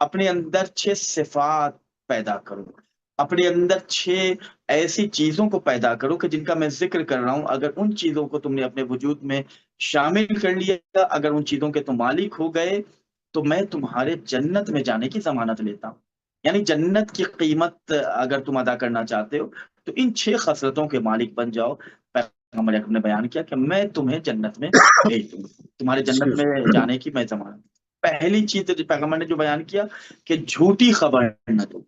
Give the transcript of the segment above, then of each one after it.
اپنے اندر 6 صفات پیدا کرو، اپنے اندر 6 ایسی چیزوں کو پیدا کرو کہ جن کا میں ذکر کر رہا ہوں، اگر ان چیزوں کو تم نے اپنے وجود میں شامل کر لیا، اگر ان چیزوں کے تم مالک ہو گئے، تو میں تمہارے جنت میں جانے کی ضمانت لیتا ہوں۔ یعنی جنت کی قیمت اگر تم ادا کرنا چاہتے ہو تو ان 6 خصلتوں کے مالک بن جاؤ۔ پیغمبر اکرم نے بیان کیا کہ میں تمہیں جنت میں بھیج دوں گا، تمہارے جنت میں جانے کی میں ضمانت۔ پہلی چیز پیغمبر نے جو بیان کیا کہ جھوٹی خبر نہ دو،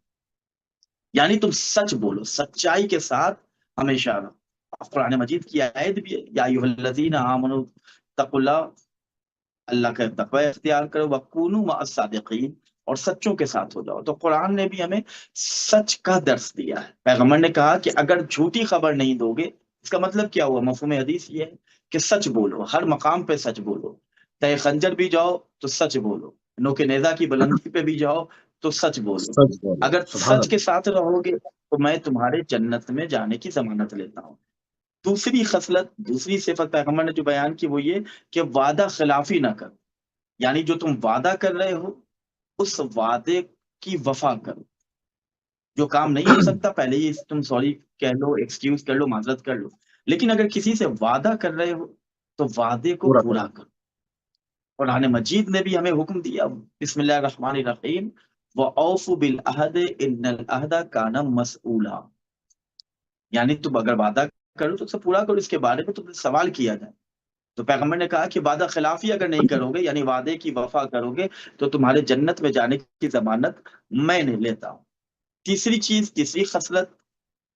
یعنی تم سچ بولو، سچائی کے ساتھ ہمیشہ رہو۔ قرآن مجید کی آیت بھی ہے، یا ایھا الذین آمنوا اتقوا اللہ، اللہ کا تقوی اختیار کرو، وکونوا مع الصادقین، اور سچوں کے ساتھ ہو جاؤ۔ تو قرآن نے بھی ہمیں سچ کا درس دیا ہے۔ پیغمبر نے کہا کہ اگر جھوٹی خبر نہیں دو گے، اس کا مطلب کیا ہوا؟ مفہوم حدیث یہ ہے کہ سچ بولو، ہر مقام پہ سچ بولو، تہ خنجر بھی جاؤ تو سچ بولو، نوک نیزہ کی بلندی پہ بھی جاؤ تو سچ بولو۔ سچ بولو، اگر سبحان سچ کے اللہ۔ ساتھ رہو گے تو میں تمہارے جنت میں جانے کی ضمانت لیتا ہوں۔ دوسری خصلت، دوسری صفت پیغمبر نے جو بیان کی وہ یہ کہ وعدہ خلافی نہ کرو، یعنی جو تم وعدہ کر رہے ہو اس وعدے کی وفا کرو۔ جو کام نہیں ہو سکتا پہلے ہی تم سوری کہہ لو، ایکسکیوز کر لو، معذرت کر لو، لیکن اگر کسی سے وعدہ کر رہے ہو تو وعدے کو پورا پورا کرو۔ قرآن مجید نے بھی ہمیں حکم دیا، بسم اللہ الرحمن الرحیم، وَأَوْفُوا بِالْعَهْدِ إِنَّ الْعَهْدَ كَانَ مَسْئُولًا، یعنی تم اگر وعدہ کرو تو اسے پورا کرو، اس کے بارے میں تم سے سوال کیا جائے۔ تو پیغمبر نے کہا کہ وعدہ خلافی اگر نہیں کرو گے، یعنی وعدے کی وفا کرو گے، تو تمہارے جنت میں جانے کی ضمانت میں نہیں لیتا ہوں۔ تیسری چیز، تیسری خصلت،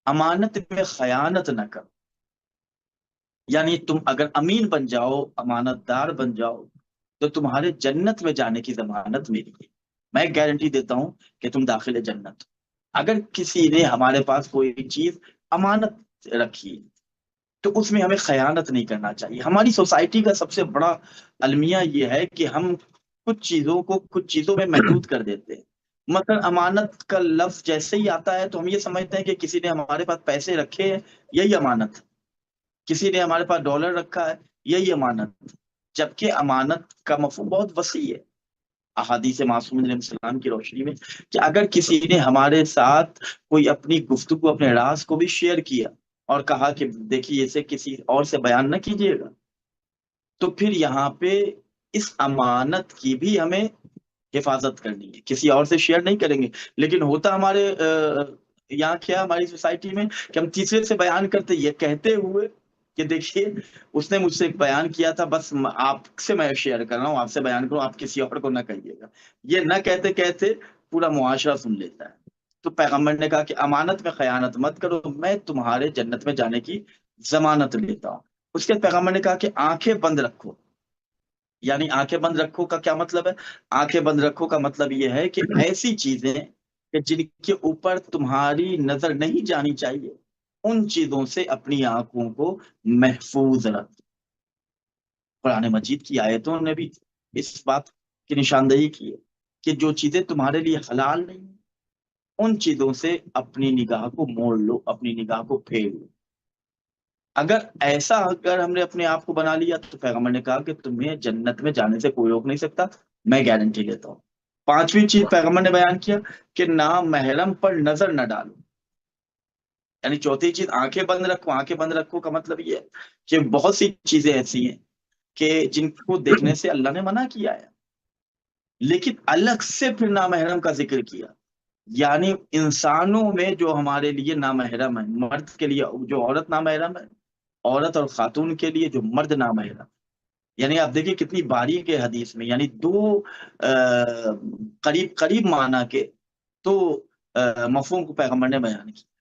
امانت میں خیانت نہ کرو، یعنی تم اگر امین بن جاؤ، امانت دار بن جاؤ، تو تمہارے جنت میں جانے کی ضمانت میری ہے۔ میں گارنٹی دیتا ہوں کہ تم داخل جنت۔ اگر کسی نے ہمارے پاس کوئی چیز امانت رکھی تو اس میں ہمیں خیانت نہیں کرنا چاہیے۔ ہماری سوسائٹی کا سب سے بڑا المیہ یہ ہے کہ ہم کچھ چیزوں کو کچھ چیزوں میں محدود کر دیتے ہیں۔ مثلا امانت کا لفظ جیسے ہی آتا ہے تو ہم یہ سمجھتے ہیں کہ کسی نے ہمارے پاس پیسے رکھے ہیں، یہی امانت، کسی نے ہمارے پاس ڈالر رکھا ہے، یہی امانت، جبکہ امانت کا مفہوم بہت وسیع ہے۔ احادیث معصومین علیہ السلام کی روشنی میں کہ اگر کسی نے ہمارے ساتھ کوئی اپنی گفتگو، اپنے راز کو بھی شیئر کیا اور کہا کہ دیکھیے اسے کسی اور سے بیان نہ کیجیے گا، تو پھر یہاں پہ اس امانت کی بھی ہمیں حفاظت کرنی ہے، کسی اور سے شیئر نہیں کریں گے۔ لیکن ہوتا ہمارے یہاں کیا، ہماری سوسائٹی میں، کہ ہم تیسرے سے بیان کرتے یہ کہتے ہوئے کہ دیکھیے اس نے مجھ سے ایک بیان کیا تھا، بس آپ سے میں شیئر کر رہا ہوں، آپ سے بیان کروں، آپ کسی اور کو نہ کہیے گا۔ یہ نہ کہتے کہتے پورا معاشرہ سن لیتا ہے۔ تو پیغمبر نے کہا کہ امانت میں خیانت مت کرو، میں تمہارے جنت میں جانے کی ضمانت لیتا ہوں۔ اس کے پیغمبر نے کہا کہ آنکھیں بند رکھو، یعنی آنکھیں بند رکھو کا کیا مطلب ہے؟ آنکھیں بند رکھو کا مطلب یہ ہے کہ ایسی چیزیں کہ جن کے اوپر تمہاری نظر نہیں جانی چاہیے، ان چیزوں سے اپنی آنکھوں کو محفوظ رکھ۔ قرآن مجید کی آیتوں نے بھی اس بات کی نشاندہی کی ہے کہ جو چیزیں تمہارے لیے حلال نہیں، ان چیزوں سے اپنی نگاہ کو موڑ لو، اپنی نگاہ کو پھیر لو۔ اگر ہم نے اپنے آپ کو بنا لیا تو پیغمبر نے کہا کہ تمہیں جنت میں جانے سے کوئی روک نہیں سکتا، میں گارنٹی لیتا ہوں۔ پانچویں چیز پیغمبر نے بیان کیا کہ نامحرم پر نظر نہ ڈالو، یعنی چوتھی چیز آنکھیں بند رکھو۔ آنکھیں بند رکھو کا مطلب یہ ہے کہ بہت سی چیزیں ایسی ہیں کہ جن کو دیکھنے سے اللہ نے منع کیا ہے، لیکن الگ سے پھر نامحرم کا ذکر کیا، یعنی انسانوں میں جو ہمارے لیے نامحرم ہے، مرد کے لیے جو عورت نامحرم ہے، عورت اور خاتون کے لیے جو مرد نامحرم، یعنی آپ دیکھیں کتنی باریک ہے حدیث میں، یعنی دو قریب معنی کے تو مفہوم کو پیغمبر نے بیان کیا۔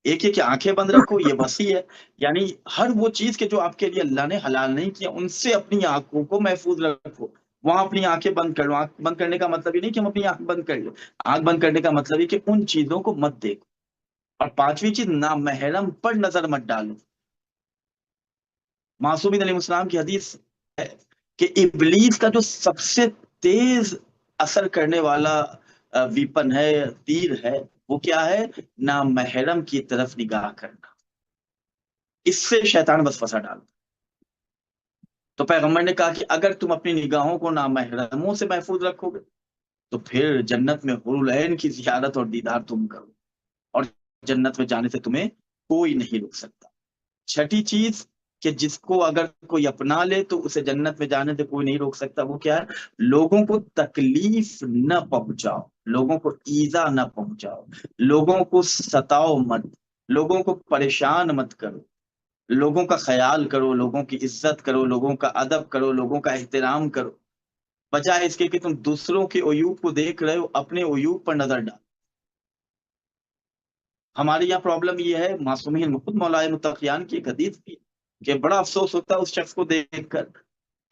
ایک ہے کہ آنکھیں بند رکھو، یہ وسیع ہے، یعنی ہر وہ چیز کے جو آپ کے لیے اللہ نے حلال نہیں کیا ان سے اپنی آنکھوں کو محفوظ رکھو۔ وہاں اپنی آنکھیں بند کر لو۔ آنکھ بند کرنے کا مطلب یہ نہیں کہ ہم اپنی آنکھ بند کر لو، آنکھ بند کرنے کا مطلب یہ کہ ان چیزوں کو مت دیکھو۔ اور پانچویں چیز، نامحرم پر نظر مت ڈالو۔ معصومین علیہ السلام کی حدیث ہے کہ ابلیس کا جو سب سے تیز اثر کرنے والا ویپن ہے، تیر ہے، وہ کیا ہے؟ نامحرم کی طرف نگاہ کرنا۔ اس سے شیطان وسوسہ ڈالتا۔ تو پیغمبر نے کہا کہ اگر تم اپنی نگاہوں کو نامحرموں سے محفوظ رکھو گے تو پھر جنت میں حور العین کی زیارت اور دیدار تم کرو، اور جنت میں جانے سے تمہیں کوئی نہیں روک سکتا۔ چھٹی چیز کہ جس کو اگر کوئی اپنا لے تو اسے جنت میں جانے سے کوئی نہیں روک سکتا، وہ کیا ہے؟ لوگوں کو تکلیف نہ پہنچاؤ، لوگوں کو ایذا نہ پہنچاؤ، لوگوں کو ستاؤ مت، لوگوں کو پریشان مت کرو، لوگوں کا خیال کرو، لوگوں کی عزت کرو، لوگوں کا ادب کرو، لوگوں کا احترام کرو، بجائے اس کے کہ تم دوسروں کے عیوب کو دیکھ رہے ہو اپنے عیوب پر نظر ڈال۔ ہمارے یہاں پرابلم یہ ہے، معصومین خود مولا متقیان کی ایک حدیث بھی ہے کہ بڑا افسوس ہوتا ہے اس شخص کو دیکھ کر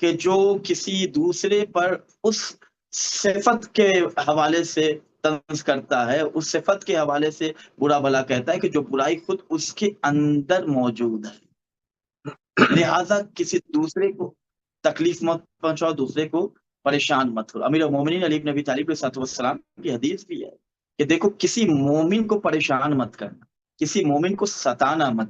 کہ جو کسی دوسرے پر اس صفت کے حوالے سے طنز کرتا ہے، اس صفت کے حوالے سے برا بھلا کہتا ہے کہ جو برائی خود اس کے اندر موجود ہے۔ لہذا کسی دوسرے کو تکلیف مت پہنچاؤ، دوسرے کو پریشان مت کرو۔ امیر المومنین علی بن ابی طالب علیہ السلام کی حدیث بھی ہے کہ دیکھو کسی مومن کو پریشان مت کرنا، کسی مومن کو ستانا مت۔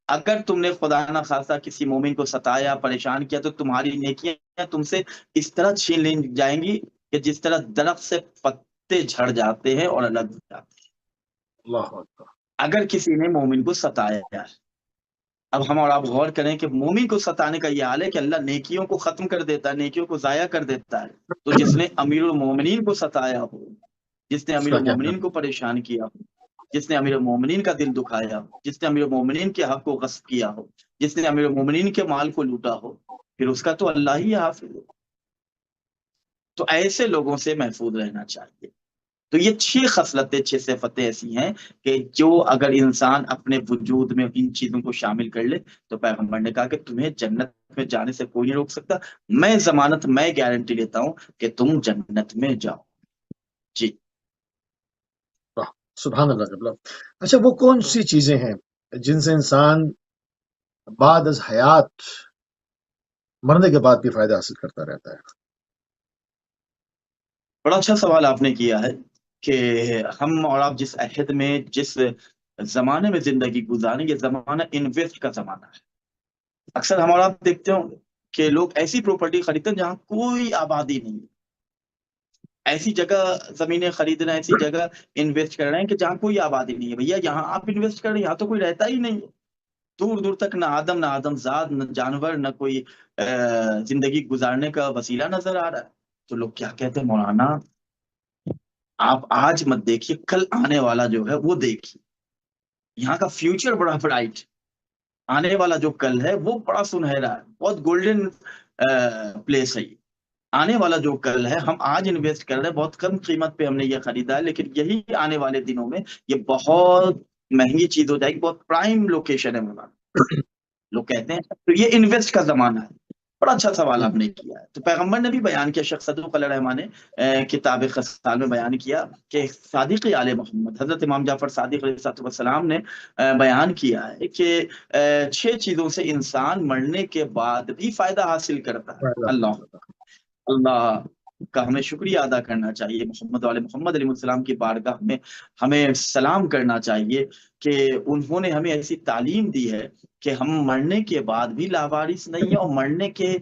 اگر تم نے خدا نہ خواستہ کسی مومن کو ستایا، پریشان کیا، تو تمہاری نیکیاں تم سے اس طرح چھین لی جائیں گی کہ جس طرح درخت سے پتے جھڑ جاتے ہیں اور الگ ہو جاتے ہیں۔ اللہ اکبر۔ اگر کسی نے مومن کو ستایا، اب ہم اور آپ غور کریں کہ مومن کو ستانے کا یہ حال ہے کہ اللہ نیکیوں کو ختم کر دیتا ہے، نیکیوں کو ضائع کر دیتا ہے۔ تو جس نے امیر المومنین کو ستایا ہو، جس نے اس امیر کا کیا المومنین کو پریشان کیا ہو، جس نے امیر المومنین کا دل دکھایا ہو، جس نے امیر المومنین کے حق کو غصب کیا ہو، جس نے امیر المومنین کے مال کو لوٹا ہو، پھر اس کا تو اللہ ہی حافظ ہے۔ تو ایسے لوگوں سے محفوظ رہنا چاہیے۔ تو یہ 6 خصلتیں، 6 صفتیں ایسی ہیں کہ جو اگر انسان اپنے وجود میں ان چیزوں کو شامل کر لے تو پیغمبر نے کہا کہ تمہیں جنت میں جانے سے کوئی نہیں روک سکتا، میں ضمانت، میں گارنٹی لیتا ہوں کہ تم جنت میں جاؤ۔ جی واہ، سبحان اللہ جل۔ اچھا، وہ کون سی چیزیں ہیں جن سے انسان بعد از حیات، مرنے کے بعد بھی فائدہ حاصل کرتا رہتا ہے؟ بڑا اچھا سوال آپ نے کیا ہے کہ ہم اور آپ جس عہد میں، جس زمانے میں زندگی گزاریں، یہ زمانہ انویسٹ کا زمانہ ہے۔ اکثر ہم اور آپ دیکھتے ہوں کہ لوگ ایسی پراپرٹی خریدتے ہیں جہاں کوئی آبادی نہیں ہے، ایسی جگہ زمینیں خرید رہے ہیں، ایسی جگہ انویسٹ کر رہے ہیں کہ جہاں کوئی آبادی نہیں ہے۔ بھیا یہاں آپ انویسٹ کر رہے ہیں، یہاں تو کوئی رہتا ہی نہیں ہے، دور دور تک نہ آدم، نہ آدم زاد، نہ جانور، نہ کوئی زندگی گزارنے کا وسیلہ نظر آ رہا ہے۔ تو لوگ کیا کہتے ہیں، مولانا آپ آج مت دیکھیے، کل آنے والا جو ہے وہ دیکھیے، یہاں کا فیوچر بڑا برائٹ، آنے والا جو کل ہے وہ بڑا سنہرا ہے، بہت گولڈن پلیس ہے یہ۔ آنے والا جو کل ہے، ہم آج انویسٹ کر رہے ہیں، بہت کم قیمت پہ ہم نے یہ خریدا ہے، لیکن یہی آنے والے دنوں میں یہ بہت مہنگی چیز ہو جائے گی، بہت پرائم لوکیشن ہے مولانا، لوگ کہتے ہیں۔ تو یہ انویسٹ کا زمانہ ہے۔ بڑا اچھا سوال آپ نے کیا ہے۔ تو پیغمبر نے بھی بیان کیا، شیخ صدوق علیہ الرحمٰن نے کتاب خصال میں بیان کیا کہ صادق آل محمد حضرت امام جعفر صادق علیہ السلام نے بیان کیا ہے کہ 6 چیزوں سے انسان مرنے کے بعد بھی فائدہ حاصل کرتا ہے۔ فائدہ حاصل اللہ کرتا اللہ کا ہمیں شکریہ ادا کرنا چاہیے، محمد علیہ محمد علیہ السلام کی بارگاہ میں ہمیں سلام کرنا چاہیے کہ انہوں نے ہمیں ایسی تعلیم دی ہے کہ ہم مرنے کے بعد بھی لاوارث نہیں ہیں، اور مرنے کے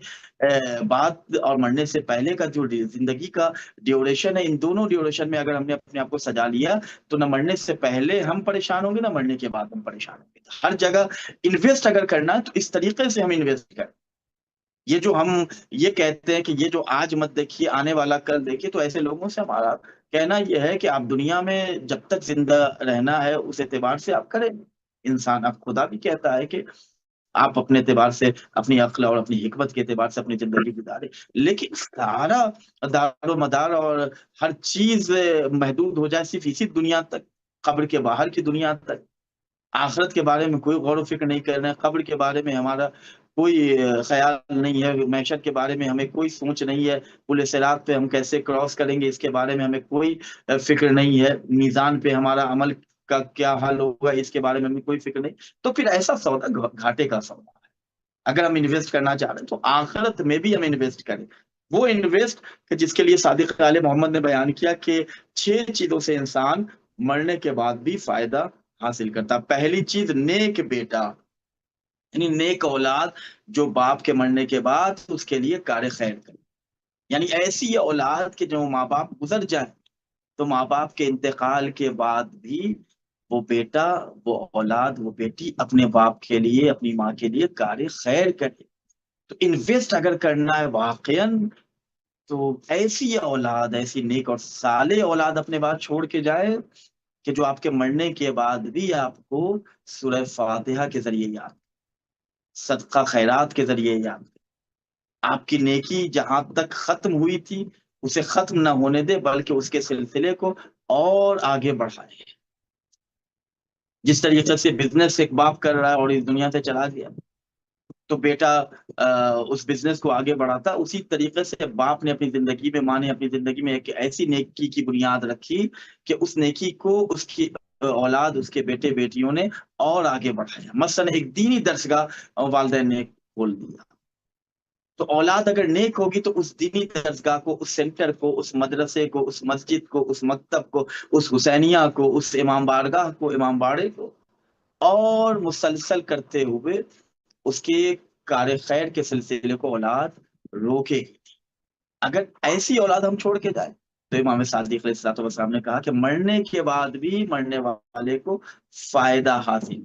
بعد اور مرنے سے پہلے کا جو زندگی کا ڈیوریشن ہے، ان دونوں ڈیوریشن میں اگر ہم نے اپنے آپ کو سجا لیا تو نہ مرنے سے پہلے ہم پریشان ہوں گے، نہ مرنے کے بعد ہم پریشان ہوں گے۔ ہر جگہ انویسٹ اگر کرنا ہے تو اس طریقے سے ہم انویسٹ کریں۔ یہ جو ہم یہ کہتے ہیں کہ یہ جو آج مت دیکھیے، آنے والا کل دیکھیے، تو ایسے لوگوں سے ہمارا کہنا یہ ہے کہ آپ دنیا میں جب تک زندہ رہنا ہے اس اعتبار سے آپ کریں انسان۔ اب خدا بھی کہتا ہے کہ آپ اپنے اعتبار سے، اپنی عقل اور اپنی حکمت کے اعتبار سے اپنی زندگی گزارے، لیکن سارا دار و مدار اور ہر چیز محدود ہو جائے صرف اسی دنیا تک، قبر کے باہر کی دنیا تک۔ آخرت کے بارے میں کوئی غور و فکر نہیں کر رہے ہیں، قبر کے بارے میں ہمارا کوئی خیال نہیں ہے، معیشت کے بارے میں ہمیں کوئی سوچ نہیں ہے، پل صراط پہ ہم کیسے کراس کریں گے اس کے بارے میں ہمیں کوئی فکر نہیں ہے، میزان پہ ہمارا عمل کا کیا حال ہوگا اس کے بارے میں ہمیں کوئی فکر نہیں۔ تو پھر ایسا سودا گھاٹے کا سودا ہے۔ اگر ہم انویسٹ کرنا چاہ رہے ہیں تو آخرت میں بھی ہم انویسٹ کریں، وہ انویسٹ جس کے لیے صادق آل محمد نے بیان کیا کہ 6 چیزوں سے انسان مرنے کے بعد بھی فائدہ حاصل کرتا۔ پہلی چیز نیک بیٹا، یعنی نیک اولاد جو باپ کے مرنے کے بعد اس کے لیے کار خیر کرے۔ یعنی ایسی اولاد کہ جو ماں باپ گزر جائیں تو ماں باپ کے انتقال کے بعد بھی وہ بیٹا، وہ اولاد، وہ بیٹی اپنے باپ کے لیے، اپنی ماں کے لیے کار خیر کرے. تو انویسٹ اگر کرنا ہے واقعا، تو ایسی اولاد، ایسی نیک اور صالح اولاد اپنے بعد چھوڑ کے جائے کہ جو آپ کے مرنے کے بعد بھی آپ کو سورہ فاتحہ کے ذریعے یاد، صدقہ خیرات کے ذریعے یاد، آپ کی نیکی جہاں تک ختم ہوئی تھی اسے ختم نہ ہونے دے بلکہ اس کے سلسلے کو اور آگے بڑھائے. جس طریقے سے بزنس ایک باپ کر رہا ہے اور اس دنیا سے چلا گیا تو بیٹا اس بزنس کو آگے بڑھاتا، اسی طریقے سے باپ نے اپنی زندگی میں، ماں نے اپنی زندگی میں ایک ایسی نیکی کی بنیاد رکھی کہ اس نیکی کو اس کی اولاد، اس کے بیٹے بیٹیوں نے اور آگے بڑھایا. مثلا ایک دینی درسگاہ والدین نے کھول دیا، تو اولاد اگر نیک ہوگی تو اس دینی درسگاہ کو، اس سینٹر کو، اس مدرسے کو، اس مسجد کو، اس مکتب کو، اس حسینیہ کو، اس امام بارگاہ کو، امام باڑے کو اور مسلسل کرتے ہوئے اس کے کار خیر کے سلسلے کو اولاد روکے گی. اگر ایسی اولاد ہم چھوڑ کے جائیں تو امام صادق علیہ السلام نے کہا کہ مرنے کے بعد بھی مرنے والے کو فائدہ حاصل.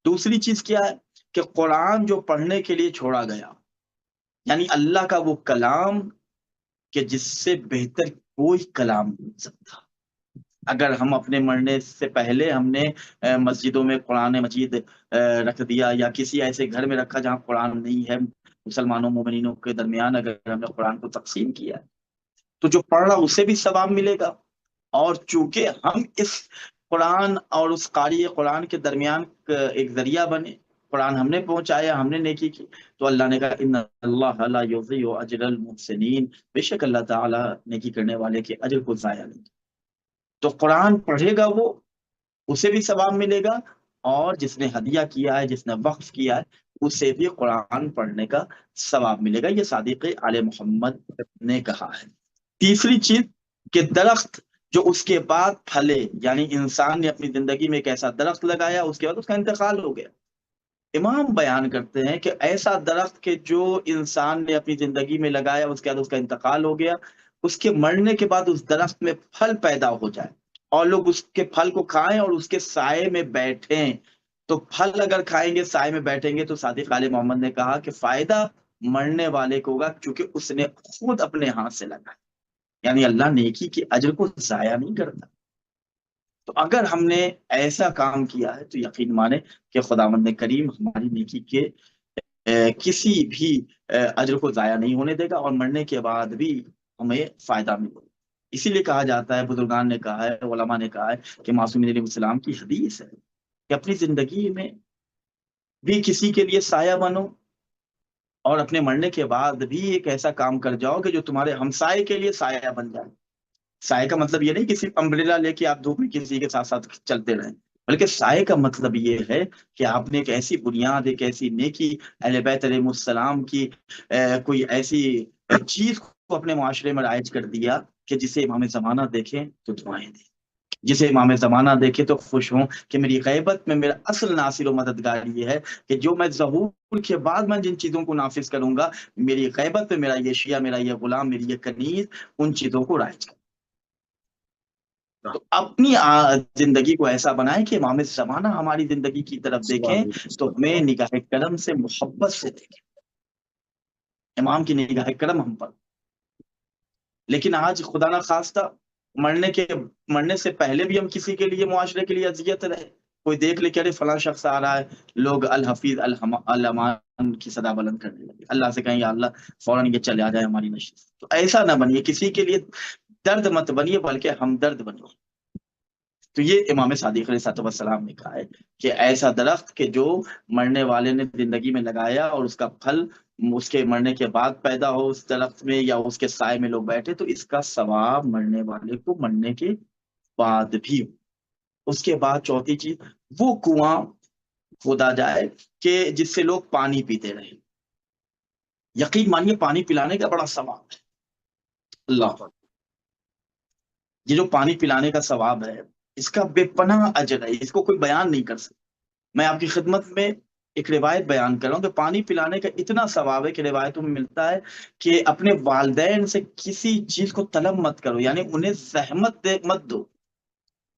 دوسری چیز کیا ہے کہ قرآن جو پڑھنے کے لیے چھوڑا گیا، یعنی اللہ کا وہ کلام کہ جس سے بہتر کوئی کلام نہیں ہو سکتا. اگر ہم اپنے مرنے سے پہلے ہم نے مسجدوں میں قرآن مجید رکھ دیا یا کسی ایسے گھر میں رکھا جہاں قرآن نہیں ہے، مسلمانوں مومنینوں کے درمیان اگر ہم نے قرآن کو تقسیم کیا تو جو پڑھ رہا اسے بھی ثواب ملے گا. اور چونکہ ہم اس قرآن اور اس قاری قرآن کے درمیان ایک ذریعہ بنے، قرآن ہم نے پہنچایا، ہم نے نیکی کی، تو اللہ نے کہا ان اللہ لا یضیع اجر المحسنین، بے شک اللہ تعالی نیکی کرنے والے کے اجر کو ضائع نہیں. تو قرآن پڑھے گا وہ، اسے بھی ثواب ملے گا، اور جس نے ہدیہ کیا ہے، جس نے وقف کیا ہے، اسے بھی قرآن پڑھنے کا ثواب ملے گا. یہ صادق آل محمد نے کہا ہے. تیسری چیز کہ درخت جو اس کے بعد پھلے، یعنی انسان نے اپنی زندگی میں ایک ایسا درخت لگایا، اس کے بعد اس کا انتقال ہو گیا. امام بیان کرتے ہیں کہ ایسا درخت کہ جو انسان نے اپنی زندگی میں لگایا، اس کے بعد اس کا انتقال ہو گیا، اس کے مرنے کے بعد اس درخت میں پھل پیدا ہو جائے اور لوگ اس کے پھل کو کھائیں اور اس کے سائے میں بیٹھیں. تو پھل اگر کھائیں گے، سائے میں بیٹھیں گے، تو صادق آل محمد نے کہا کہ فائدہ مرنے والے کو ہوگا کیونکہ اس نے خود اپنے ہاتھ سے لگایا. یعنی اللہ نیکی کے اجر کو ضائع نہیں کرتا. تو اگر ہم نے ایسا کام کیا ہے تو یقین مانے کہ خداوند کریم ہماری نیکی کے کسی بھی اجر کو ضائع نہیں ہونے دے گا اور مرنے کے بعد بھی ہمیں فائدہ ملے گا. اسی لیے کہا جاتا ہے، بزرگان نے کہا ہے، علماء نے کہا ہے کہ معصومین علیہ السلام کی حدیث ہے کہ اپنی زندگی میں بھی کسی کے لیے سایہ بنو اور اپنے مرنے کے بعد بھی ایک ایسا کام کر جاؤ کہ جو تمہارے ہمسائے کے لیے سایہ بن جائے. سائے کا مطلب یہ نہیں کہ صرف امبریلا لے کے آپ دھوپ میں کسی کے ساتھ ساتھ چلتے رہیں، بلکہ سائے کا مطلب یہ ہے کہ آپ نے ایک ایسی بنیاد، ایک ایسی نیکی، اہل بیت علیہ السلام کی کوئی ایسی چیز کو اپنے معاشرے میں رائج کر دیا کہ جسے امام زمانہ دیکھیں تو دعائیں دیں، جسے امام زمانہ دیکھے تو خوش ہوں کہ میری غیبت میں میرا اصل ناصر و مددگار یہ ہے کہ جو میں ظہور کے بعد میں جن چیزوں کو نافذ کروں گا، میری غیبت میں میرا یہ شیعہ، میرا یہ غلام، میری یہ کنیز ان چیزوں کو رائج کرے. تو اپنی زندگی کو ایسا بنائیں کہ امام زمانہ ہماری زندگی کی طرف دیکھیں تو ہمیں نگاہ کرم سے، محبت سے دیکھیں، امام کی نگاہ کرم ہم پر. لیکن آج خدا نہ خواستہ مرنے سے پہلے بھی ہم کسی کے لیے، معاشرے کے لیے اذیت رہے. کوئی دیکھ لے کہ ارے فلاں شخص آ رہا ہے، لوگ الحفیظ الامان کی صدا بلند کرنے لگے. اللہ سے کہیں یا اللہ فوراً یہ چلے آ جائے ہماری نشست. تو ایسا نہ بنیے، کسی کے لیے درد مت بنیے بلکہ ہمدرد بنیے. تو یہ امام صادق علیہ السلام نے کہا ہے کہ ایسا درخت کہ جو مرنے والے نے زندگی میں لگایا اور اس کا پھل اس کے مرنے کے بعد پیدا ہو اس درخت میں یا اس کے سائے میں لوگ بیٹھے، تو اس کا ثواب مرنے والے کو مرنے کے بعد بھی ہو. اس کے بعد چوتھی چیز، وہ کنواں کھودا جائے کہ جس سے لوگ پانی پیتے رہے. یقین مانیے پانی پلانے کا بڑا ثواب ہے. اللہ، یہ جو پانی پلانے کا ثواب ہے اس کا بے پناہ اجر ہے، اس کو کوئی بیان نہیں کر سکتا. میں آپ کی خدمت میں ایک روایت بیان کر رہا ہوں کہ پانی پلانے کا اتنا ثواب ہے کہ روایتوں میں ملتا ہے کہ اپنے والدین سے کسی چیز کو طلب مت کرو، یعنی انہیں زحمت مت دو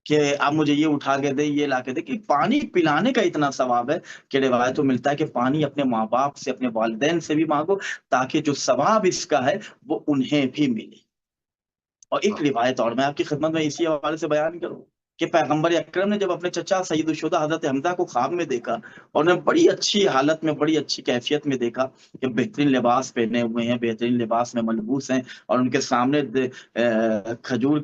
کہ آپ مجھے یہ اٹھا کے دے، یہ لا کے دے، کہ پانی پلانے کا اتنا ثواب ہے کہ روایتوں میں ملتا ہے کہ پانی اپنے ماں باپ سے، اپنے والدین سے بھی مانگو، تاکہ جو ثواب اس کا ہے وہ انہیں بھی ملے۔ اور ایک روایت اور میں آپ کی خدمت میں اسی حوالے سے بیان کروں کہ پیغمبر اکرم نے جب اپنے چچا سید الشہداء حضرت حمزہ کو خواب میں دیکھا، اور انہیں بڑی اچھی حالت میں، بڑی اچھی کیفیت میں دیکھا کہ بہترین لباس پہنے ہوئے ہیں، بہترین لباس میں ملبوس ہیں، اور ان کے سامنے کھجور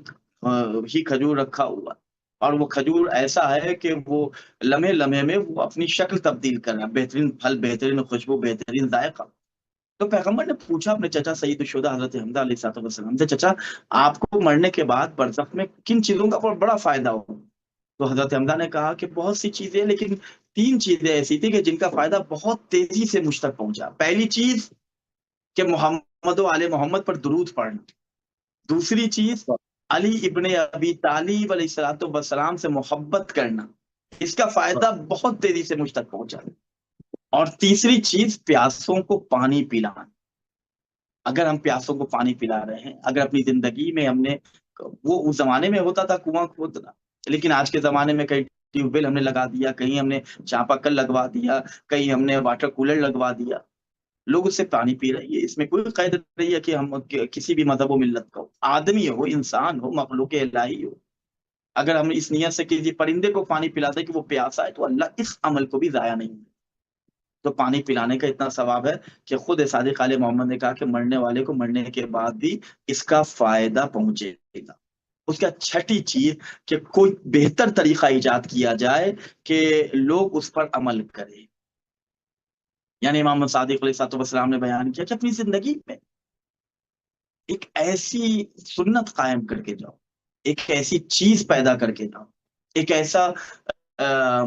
ہی کھجور رکھا ہوا، اور وہ کھجور ایسا ہے کہ وہ لمحے لمحے میں وہ اپنی شکل تبدیل کر رہا ہے، بہترین پھل، بہترین خوشبو، بہترین ذائقہ۔ تو پیغمبر نے پوچھا اپنے چچا سید الشہداء حضرت حمزہ علیہ الصلوۃ والسلام سے، چچا آپ کو مرنے کے بعد برزخ میں کن چیزوں کا بڑا فائدہ ہو؟ تو حضرت حمزہ نے کہا کہ بہت سی چیزیں، لیکن تین چیزیں ایسی تھی کہ جن کا فائدہ بہت تیزی سے مجھ تک پہنچا۔ پہلی چیز کہ محمد و آل محمد پر درود پڑھنا، دوسری چیز علی ابن ابی طالب علیہ الصلوۃ والسلام سے محبت کرنا، اس کا فائدہ بہت تیزی سے مجھ تک پہنچا، اور تیسری چیز پیاسوں کو پانی پلانا۔ اگر ہم پیاسوں کو پانی پلا رہے ہیں، اگر اپنی زندگی میں ہم نے، وہ اس زمانے میں ہوتا تھا کنواں کھودنا، لیکن آج کے زمانے میں کئی ٹیوب ویل ہم نے لگا دیا، کہیں ہم نے چاپا کل لگوا دیا، کہیں ہم نے واٹر کولر لگوا دیا، لوگ اس سے پانی پی رہے ہیں۔ اس میں کوئی قید نہیں ہے کہ ہم کسی بھی مذہب و ملت کا ہو، آدمی ہو، انسان ہو، مخلوق الہی ہو، اگر ہم اس نیت سے کسی پرندے کو پانی پلاتے ہیں کہ وہ پیاسا ہے، تو اللہ اس عمل کو بھی ضائع نہیں ہے۔ تو پانی پلانے کا اتنا ثواب ہے کہ خود صادق آل محمد نے کہا کہ مرنے والے کو مرنے کے بعد بھی اس کا فائدہ پہنچے گا۔ اس کا چھٹی چیز کہ کوئی بہتر طریقہ ایجاد کیا جائے کہ لوگ اس پر عمل کریں، یعنی امام صادق علیہ السلام نے بیان کیا کہ اپنی زندگی میں ایک ایسی سنت قائم کر کے جاؤ، ایک ایسی چیز پیدا کر کے جاؤ، ایک ایسا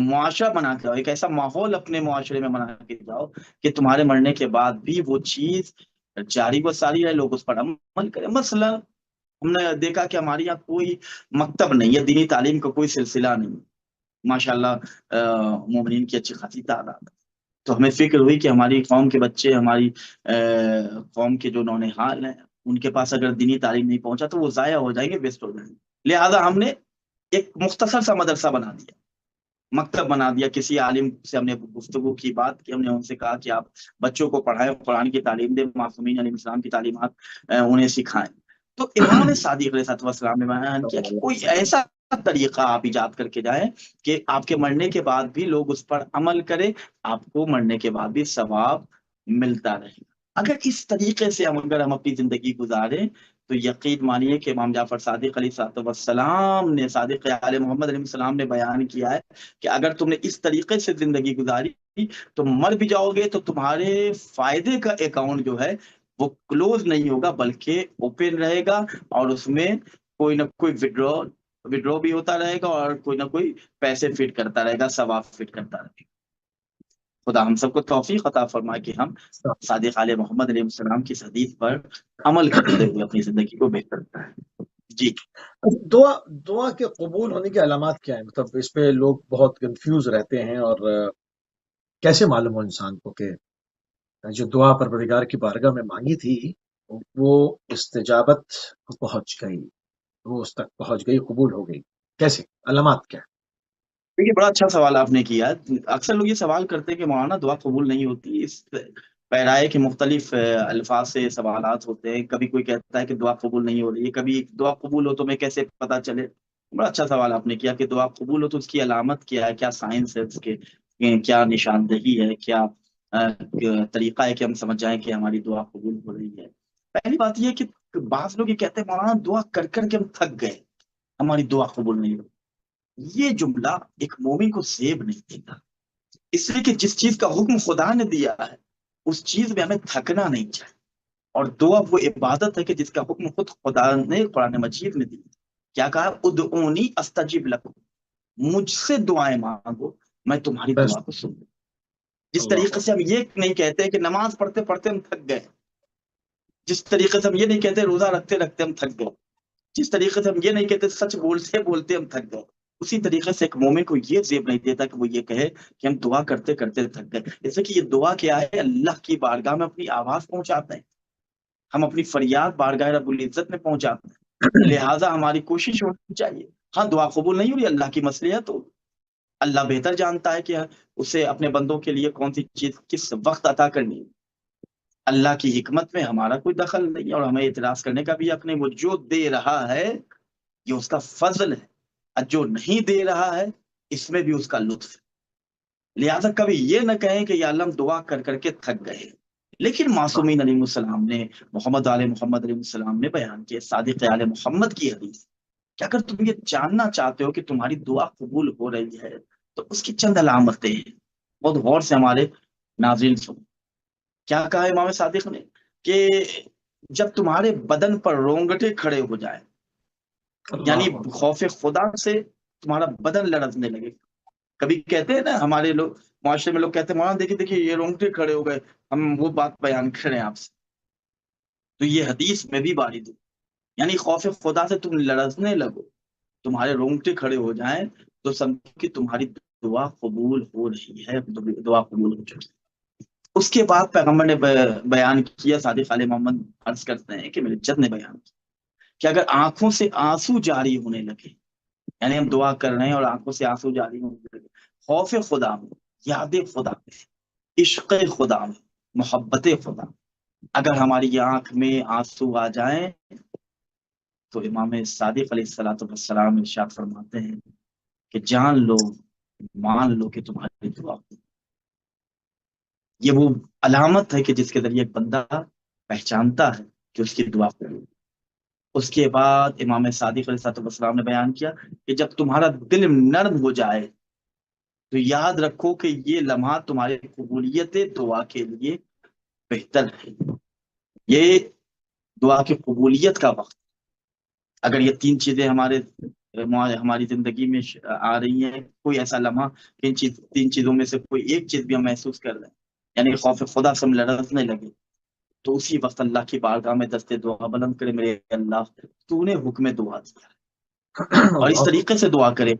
معاشرہ بنا کے جاؤ، ایک ایسا ماحول اپنے معاشرے میں بنا کے جاؤ کہ تمہارے مرنے کے بعد بھی وہ چیز جاری و ساری رہے، لوگ اس پر عمل کریں۔ مثلا ہم نے دیکھا کہ ہمارے یہاں کوئی مکتب نہیں ہے، دینی تعلیم کا کوئی سلسلہ نہیں، ماشاءاللہ مومنین کی اچھی خاصی تعداد ہے۔ تو ہمیں فکر ہوئی کہ ہماری قوم کے بچے، ہماری قوم کے جو نونہال ہیں، ان کے پاس اگر دینی تعلیم نہیں پہنچا تو وہ ضائع ہو جائیں گے، ویسٹ ہو جائیں گے۔ لہٰذا ہم نے ایک مختصر سا مدرسہ بنا دیا، مکتب بنا دیا۔ کسی عالم سے ہم نے گفتگو کی، بات کی، ہم نے ان سے کہا کہ آپ بچوں کو پڑھائیں، قرآن کی تعلیم دیں، معصومین علیہ السلام کی تعلیمات انہیں سکھائیں۔ تو امام صادق علیہ السلام نے بیان کیا کہ کوئی ایسا طریقہ آپ ایجاد کر کے جائیں کہ آپ کے مرنے کے بعد بھی لوگ اس پر عمل کریں، آپ کو مرنے کے بعد بھی ثواب ملتا رہے۔ اگر اس طریقے سے اگر ہم اپنی زندگی گزاریں تو یقین مانیے کہ امام جعفر صادق علیہ السلام نے، صادق آل محمد علیہ السلام نے بیان کیا ہے کہ اگر تم نے اس طریقے سے زندگی گزاری تو مر بھی جاؤ گے تو تمہارے فائدے کا اکاؤنٹ جو ہے وہ کلوز نہیں ہوگا، بلکہ اوپن رہے گا، اور اس میں کوئی نہ کوئی وڈرو بھی ہوتا رہے گا، اور کوئی نہ کوئی پیسے فٹ کرتا رہے گا، ثواب فٹ کرتا رہے گا۔ خدا ہم سب کو توفیق عطا فرمائے کہ ہم صادق آل محمد علیہ السلام کی حدیث پر عمل کرتے ہوئے اپنی زندگی کو بہتر کریں۔ جی، دعا کے قبول ہونے کی علامات کیا ہیں؟ مطلب اس پہ لوگ بہت کنفیوز رہتے ہیں، اور کیسے معلوم ہو انسان کو کہ جو دعا پروردگار کی بارگاہ میں مانگی تھی وہ استجابت پہنچ گئی، وہ اس تک پہنچ گئی، قبول ہو گئی؟ کیسے؟ علامات کیا؟ دیکھیے بڑا اچھا سوال آپ نے کیا ہے۔ اکثر لوگ یہ سوال کرتے ہیں کہ مولانا دعا قبول نہیں ہوتی، اس پیرائے کے مختلف الفاظ سے سوالات ہوتے ہیں۔ کبھی کوئی کہتا ہے کہ دعا قبول نہیں ہو رہی ہے، کبھی دعا قبول ہو تو میں کیسے پتا چلے؟ بڑا اچھا سوال آپ نے کیا کہ دعا قبول ہو تو اس کی علامت کیا ہے، کیا سائنس ہے اس کے، کیا نشاندہی ہے، کیا طریقہ ہے کہ ہم سمجھ جائیں کہ ہماری دعا قبول ہو رہی ہے؟ پہلی بات یہ ہے کہ بعض لوگ یہ کہتے ہیں مولانا دعا کر کر کے ہم تھک گئے، ہماری دعا قبول نہیں ہوئی۔ یہ جملہ ایک مومن کو زیب نہیں دیتا، اس لیے کہ جس چیز کا حکم خدا نے دیا ہے اس چیز میں ہمیں تھکنا نہیں چاہیے، اور دعا وہ عبادت ہے کہ جس کا حکم خود خدا نے قرآن مجید میں دیا۔ کیا کہا؟ ادعونی استجب لکم، مجھ سے دعائیں مانگو، میں تمہاری بس دعا کو سن لوں۔ جس اللہ طریقے سے ہم یہ نہیں کہتے کہ نماز پڑھتے پڑھتے ہم تھک گئے، جس طریقے سے ہم یہ نہیں کہتے روزہ رکھتے رکھتے ہم تھک گئے، جس طریقے سے ہم یہ نہیں کہتے سچ بولتے بولتے ہم تھک گئے، اسی طریقے سے ایک مومن کو یہ زیب نہیں دیتا کہ وہ یہ کہے کہ ہم دعا کرتے کرتے تھک گئے. جیسے کہ یہ دعا کیا ہے؟ اللہ کی بارگاہ میں اپنی آواز پہنچاتے ہیں، ہم اپنی فریاد بارگاہ رب العزت میں پہنچاتے ہیں، لہٰذا ہماری کوشش ہونی چاہیے. ہاں دعا قبول نہیں ہو رہی، اللہ کی مسئلہ ہے، تو اللہ بہتر جانتا ہے کہ اسے اپنے بندوں کے لیے کون سی چیز کس وقت عطا کرنی ہے. اللہ کی حکمت میں ہمارا کوئی دخل نہیں اور ہمیں اعتراض کرنے کا بھی حق نہیں. وہ جو دے رہا ہے یہ اس کا فضل ہے، اور جو نہیں دے رہا ہے اس میں بھی اس کا لطف ہے. لہٰذا کبھی یہ نہ کہیں کہ یا اللہ ہم دعا کر کر کے تھک گئے. لیکن معصومین علیہ السلام نے، محمد علیہ السلام نے بیان کیا، صادق آل محمد کی حدیث کہ اگر تم یہ جاننا چاہتے ہو کہ تمہاری دعا قبول ہو رہی ہے تو اس کی چند علامتیں ہیں. بہت غور سے ہمارے ناظرین سنو. کیا کہا امام صادق نے کہ جب تمہارے بدن پر رونگٹے کھڑے ہو جائیں، یعنی خوف خدا سے تمہارا بدن لرزنے لگے. کبھی کہتے ہیں نا ہمارے لوگ معاشرے میں، لوگ کہتے ہیں مولانا دیکھیے دیکھیے یہ رونگٹے کھڑے ہو گئے، ہم وہ بات بیان کریں آپ سے. تو یہ حدیث میں بھی وارد ہے، یعنی خوف خدا سے تم لرزنے لگو، تمہارے رونگٹے کھڑے ہو جائیں تو سمجھو کہ تمہاری دعا قبول ہو رہی ہے، دعا قبول ہو چکی. اس کے بعد پیغمبر نے بیان کیا، صادق علیہ محمد عرض کرتے ہیں کہ میرے جد نے بیان کیا کہ اگر آنکھوں سے آنسو جاری ہونے لگے، یعنی ہم دعا کر رہے ہیں اور آنکھوں سے آنسو جاری ہونے لگے، خوف خدا میں، یاد خدا میں، عشق خدا میں، محبت خدا میں اگر ہماری آنکھ میں آنسو آ جائیں تو امام صادق علیہ السلام ارشاد فرماتے ہیں کہ جان لو، مان لو کہ تمہاری دعا. یہ وہ علامت ہے کہ جس کے ذریعے ایک بندہ پہچانتا ہے کہ اس کی دعا قبول. اس کے بعد امام صادق علیہ السلام نے بیان کیا کہ جب تمہارا دل نرم ہو جائے تو یاد رکھو کہ یہ لمحہ تمہاری قبولیت دعا کے لیے بہتر ہے. یہ دعا کی قبولیت کا وقت. اگر یہ تین چیزیں ہماری زندگی میں آ رہی ہیں، کوئی ایسا لمحہ تین چیزوں میں سے کوئی ایک چیز بھی ہم محسوس کر رہے ہیں، یعنی خوف خدا سے ہم لرزنے لگے، تو اسی وقت اللہ کی بارگاہ میں دستے دعا بلند کرے، میرے اللہ تو نے حکم دعا دیا، اور اس طریقے سے دعا کرے.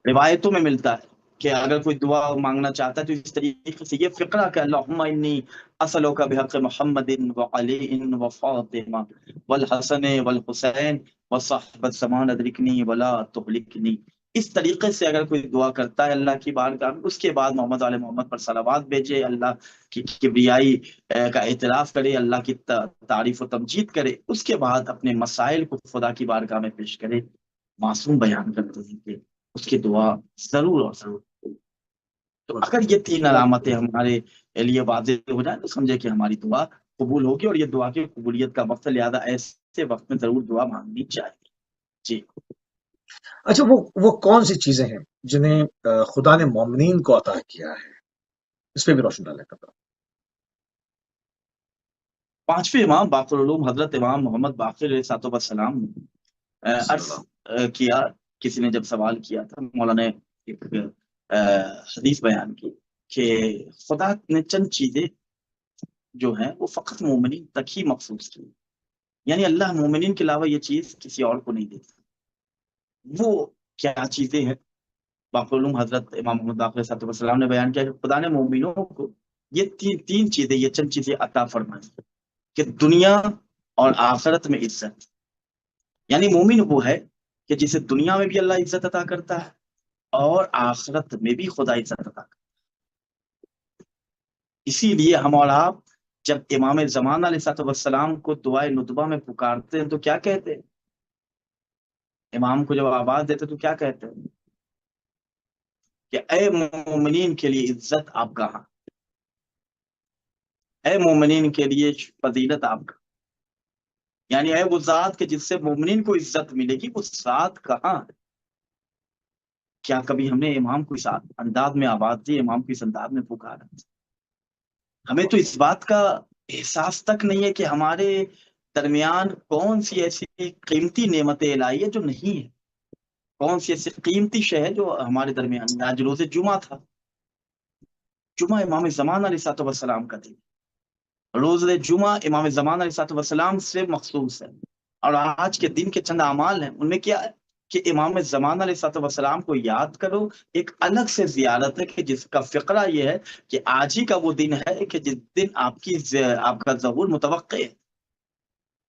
روایتوں میں ملتا ہے کہ اگر کوئی دعا مانگنا چاہتا ہے تو اس طریقے سے یہ فقرہ کہ اللہم انی اسألوک بحق محمد وعلی وفاطمہ والحسن والحسین وصحب الزمان ادرکنی ولا تہلکنی. اس طریقے سے اگر کوئی دعا کرتا ہے اللہ کی بارگاہ میں، اس کے بعد محمد علیہ محمد پر صلوات بھیجے، اللہ کی کبریائی کا اعتراف کرے، اللہ کی تعریف و تمجید کرے، اس کے بعد اپنے مسائل کو خدا کی بارگاہ میں پیش کرے. معصوم بیان کرتے ہیں کہ اس کی دعا ضرور اور ضرور. تو اگر یہ تین علامتیں ہمارے لیے واضح ہو جائیں تو سمجھے کہ ہماری دعا قبول ہوگی، اور یہ دعا کی قبولیت کا وقت، لہذا ایسے وقت میں ضرور دعا مانگنی چاہیے. جی اچھا، وہ کون سی چیزیں ہیں جنہیں خدا نے مومنین کو عطا کیا ہے؟ اس پہ بھی روشن ڈالیں. پانچویں امام باقر العلوم حضرت امام محمد باقر علیہ السلام عرض کیا، کسی نے جب سوال کیا تھا، مولانا نے ایک حدیث بیان کی کہ خدا نے چند چیزیں جو ہیں وہ فقط مومنین تک ہی مخصوص کی، یعنی اللہ مومنین کے علاوہ یہ چیز کسی اور کو نہیں دیتا. وہ کیا چیزیں ہیں؟ باقر العلوم حضرت امام محمد باقر علیہ السلام نے بیان کیا کہ خدا نے مومنوں کو یہ تین چیزیں، یہ چند چیزیں عطا فرمائی کہ دنیا اور آخرت میں عزت. یعنی مومن وہ ہے کہ جسے دنیا میں بھی اللہ عزت عطا کرتا ہے اور آخرت میں بھی خدا عزت عطا کرتا ہے. اسی لیے ہم اور آپ جب امام زمان علیہ السلام کو دعائے ندبہ میں پکارتے ہیں تو کیا کہتے ہیں؟ امام کو جب آواز دیتے تو کیا کہتے ہیں کہ اے مومنین کے لیے عزت آپ کا ہاں، اے مومنین کے لیے فضیلت آپ کا، یعنی اے وہ ذات کہ جس سے مومنین کو عزت ملے گی، وہ ذات کہاں ہے؟ کیا کبھی ہم نے امام کو اس انداز میں آواز دی، امام کو اس انداز میں پکارا؟ ہمیں تو اس بات کا احساس تک نہیں ہے کہ ہمارے درمیان کون سی ایسی قیمتی نعمت الہی ہے جو نہیں ہے، کون سی ایسی قیمتی شے ہے جو ہمارے درمیان. آج روز جمعہ تھا، جمعہ امام زمان علیہ السلام کا دن، روز جمعہ امام زمان علیہ السلام سے مخصوص ہے، اور آج کے دن کے چند اعمال ہیں، ان میں کیا ہے کہ امام زمان علیہ السلام کو یاد کرو، ایک الگ سے زیارت ہے کہ جس کا فقرہ یہ ہے کہ آج ہی کا وہ دن ہے کہ جس دن آپ کا ظہور متوقع ہے۔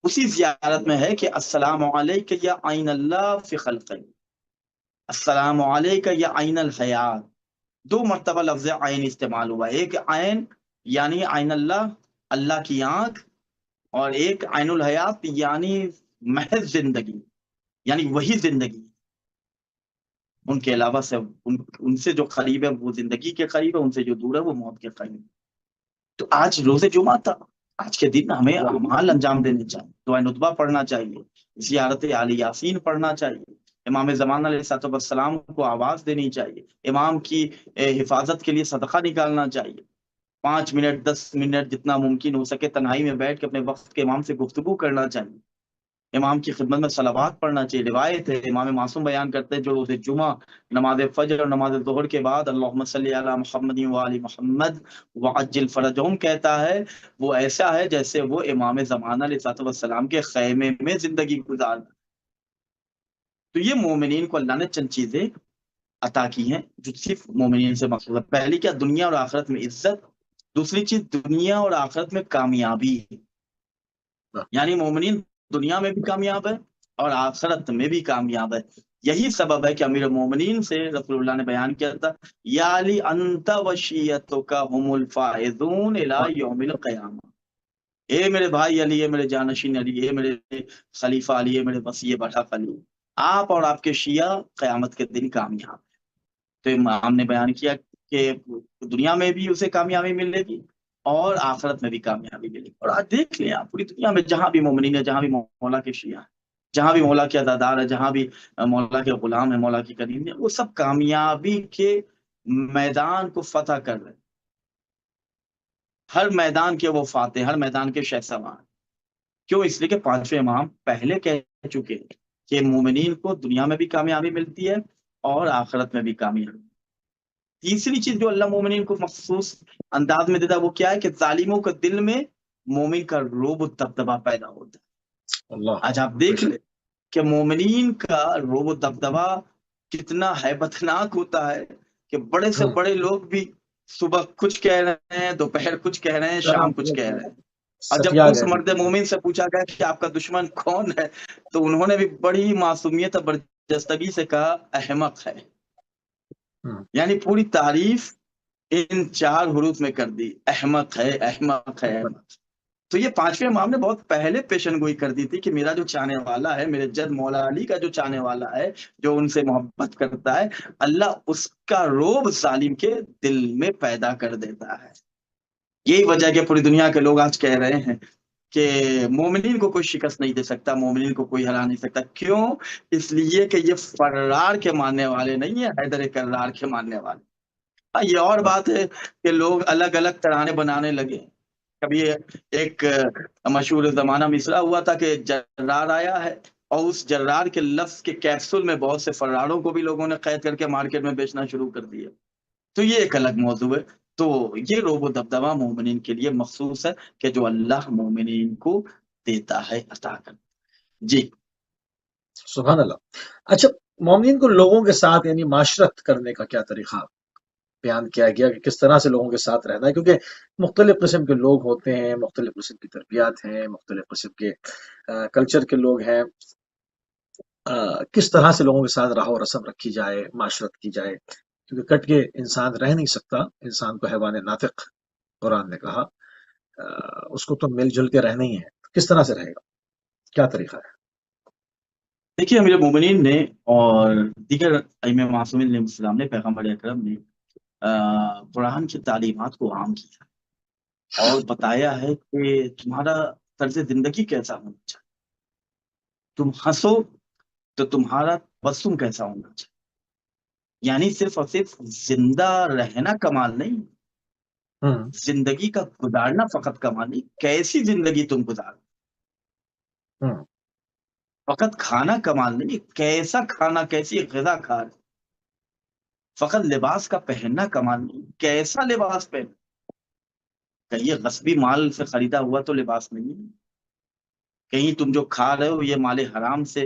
اسی زیارت میں ہے کہ السلام علیکہ یا عین اللہ فی خلقہ، السلام علیکہ یا عین الحیات، دو مرتبہ لفظ عین استعمال ہوا، ایک عین یعنی عین اللہ، اللہ کی آنکھ، اور ایک عین الحیات یعنی محض زندگی، یعنی وہی زندگی، ان کے علاوہ سے ان سے جو قریب ہے وہ زندگی کے قریب ہے، ان سے جو دور ہے وہ موت کے قریب ہے۔ تو آج روز جمعہ تھا، آج کے دن ہمیں اعمال انجام دینے چاہیے، دعائے ندبہ پڑھنا چاہیے، زیارت آل یاسین پڑھنا چاہیے، امام زمان علیہ السلام کو آواز دینی چاہیے، امام کی حفاظت کے لیے صدقہ نکالنا چاہیے، 5 منٹ 10 منٹ جتنا ممکن ہو سکے تنہائی میں بیٹھ کے اپنے وقت کے امام سے گفتگو کرنا چاہیے، امام کی خدمت میں صلوات پڑھنا چاہیے۔ روایت ہے امام معصوم بیان کرتے ہیں جو روز جمعہ نماز فجر اور نماز ظہر کے بعد اللہم صلی علی محمد وآل محمد وعجل فرجہم کہتا ہے، وہ ایسا ہے جیسے وہ امام زمانہ علیہ السلام کے خیمے میں زندگی گزار۔ تو یہ مومنین کو اللہ نے چند چیزیں عطا کی ہیں جو صرف مومنین سے مخصوص ہے۔ پہلی کیا؟ دنیا اور آخرت میں عزت، دوسری چیز دنیا اور آخرت میں کامیابی، یعنی مومنین دنیا میں بھی کامیاب ہے اور آخرت میں بھی کامیاب ہے۔ یہی سبب ہے کہ امیر المومنین سے رسول اللہ نے بیان کیا تھا، یا علی انت وشیتک هم الفائزون الی یوم القیامہ، اے میرے بھائی علی، اے میرے جانشین علی، اے میرے خلیفہ علی، اے میرے وصی برحق علی، آپ اور آپ کے شیعہ قیامت کے دن کامیاب۔ تو امام نے بیان کیا کہ دنیا میں بھی اسے کامیابی ملے گی اور آخرت میں بھی کامیابی ملے گی۔ اور آج دیکھ لیں آپ پوری دنیا میں جہاں بھی مومنین ہے، جہاں بھی مولا کے شیعہ ہیں، جہاں بھی مولا کے عزادار ہے، جہاں بھی مولا کے غلام ہے، مولا کی کریم ہے، وہ سب کامیابی کے میدان کو فتح کر رہے ہیں، ہر میدان کے وہ فاتح، ہر میدان کے شہسوار۔ کیوں؟ اس لیے کہ پانچویں امام پہلے کہہ چکے ہیں کہ مومنین کو دنیا میں بھی کامیابی ملتی ہے اور آخرت میں بھی کامیابی۔ تیسری چیز جو اللہ مومنین کو مخصوص انداز میں دیتا ہے وہ کیا ہے کہ ظالموں کے دل میں مومن کا رعب و دبدبہ پیدا ہوتا ہے۔ اللہ آج آپ دیکھ لیں کہ مومنین کا رعب و دبدبہ کتنا ہیبتناک ہوتا ہے کہ بڑے سے بڑے لوگ بھی صبح کچھ کہہ رہے ہیں، دوپہر کچھ کہہ رہے ہیں، شام کچھ کہہ رہے ہیں۔ اور جب ستیا اس گئے مرد مومن سے پوچھا گیا کہ آپ کا دشمن کون ہے تو انہوں نے بھی بڑی معصومیت اور برجستگی سے کہا احمق ہے، یعنی پوری تعریف ان 4 حروف میں کر دی، احمق ہے، احمق ہے، احمق۔ تو یہ پانچویں امام نے بہت پہلے پیشن گوئی کر دی تھی کہ میرا جو چاہنے والا ہے، میرے جد مولا علی کا جو چاہنے والا ہے، جو ان سے محبت کرتا ہے، اللہ اس کا رعب ظالم کے دل میں پیدا کر دیتا ہے۔ یہی وجہ کہ پوری دنیا کے لوگ آج کہہ رہے ہیں کہ مومنین کو کوئی شکست نہیں دے سکتا، مومنین کو کوئی ہرا نہیں سکتا۔ کیوں؟ اس لیے کہ یہ فرار کے ماننے والے نہیں ہیں، حیدر کرار کے ماننے والے۔ یہ اور بات ہے کہ لوگ الگ الگ ترانے بنانے لگے۔ کبھی ایک مشہور زمانہ مصرع ہوا تھا کہ جرار آیا ہے اور اس جرار کے لفظ کے کیپسول میں بہت سے فراروں کو بھی لوگوں نے قید کر کے مارکیٹ میں بیچنا شروع کر دیا۔ تو یہ ایک الگ موضوع ہے۔ تو یہ رعب و دبدبہ مومنین کے لیے مخصوص ہے کہ جو اللہ مومنین کو دیتا ہے، عطا کرتا ہے۔ جی سبحان اللہ۔ اچھا، مومنین کو لوگوں کے ساتھ یعنی معاشرت کرنے کا کیا طریقہ بیان کیا گیا کہ کس طرح سے لوگوں کے ساتھ رہنا ہے؟ کیونکہ مختلف قسم کے لوگ ہوتے ہیں، مختلف قسم کی تربیات ہیں، مختلف قسم کے کلچر کے لوگ ہیں، کس طرح سے لوگوں کے ساتھ راہ و رسم رکھی جائے، معاشرت کی جائے، کیونکہ کٹ کے انسان رہ نہیں سکتا، انسان کو حیوان ناطق قرآن نے کہا، اس کو تو مل جل کے رہنا ہی ہے۔ کس طرح سے رہے گا، کیا طریقہ ہے؟ دیکھیے، امیر مومنین نے اور دیگر ائمہ معصومین علیہ السلام نے، پیغمبر اکرم نے قرآن کی تعلیمات کو عام کیا اور بتایا ہے کہ تمہارا طرز زندگی کیسا ہونا چاہیے، تم ہنسو تو تمہارا تبسم کیسا ہونا چاہیے، یعنی صرف اور صرف زندہ رہنا کمال نہیں، زندگی کا گزارنا فقط کمال نہیں، کیسی زندگی تم گزارو۔ فقط کھانا کمال نہیں، کیسا کھانا، کیسی غذا کھا رہے۔ فقط لباس کا پہننا کمال نہیں، کیسا لباس پہن۔ کہیں غصبی مال سے خریدا ہوا تو لباس نہیں ہے، کہیں تم جو کھا رہے ہو یہ مال حرام سے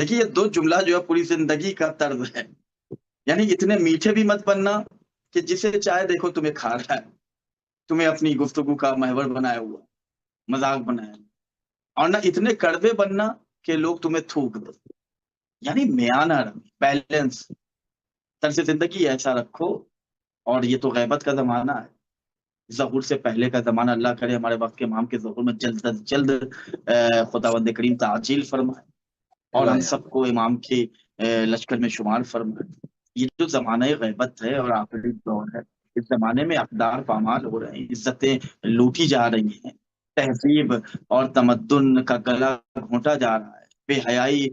دیکھیے یہ دو جملہ جو ہے پوری زندگی کا طرز ہے. یعنی اتنے میٹھے بھی مت بننا کہ جسے چاہے دیکھو تمہیں کھا رہا ہے، تمہیں اپنی گفتگو کا محور بنایا ہوا، مذاق بنایا، اور نہ اتنے کڑوے بننا کہ لوگ تمہیں تھوک دے. یعنی میانہ بیلنس طرز زندگی ایسا رکھو. اور یہ تو غیبت کا زمانہ ہے، ظہور سے پہلے کا زمانہ. اللہ کرے ہمارے وقت کے امام کے ظہور میں جلد از جلد خداوند کریم تعجیل فرمائے اور ہم سب کو امام کے لشکر میں شمار فرمائے. یہ جو زمانہ غیبت ہے اور آخری دور ہے، اس زمانے میں اقدار پامال ہو رہے ہیں، عزتیں لوٹی جا رہی ہیں، تہذیب اور تمدن کا گلا گھونٹا جا رہا ہے، بے حیائی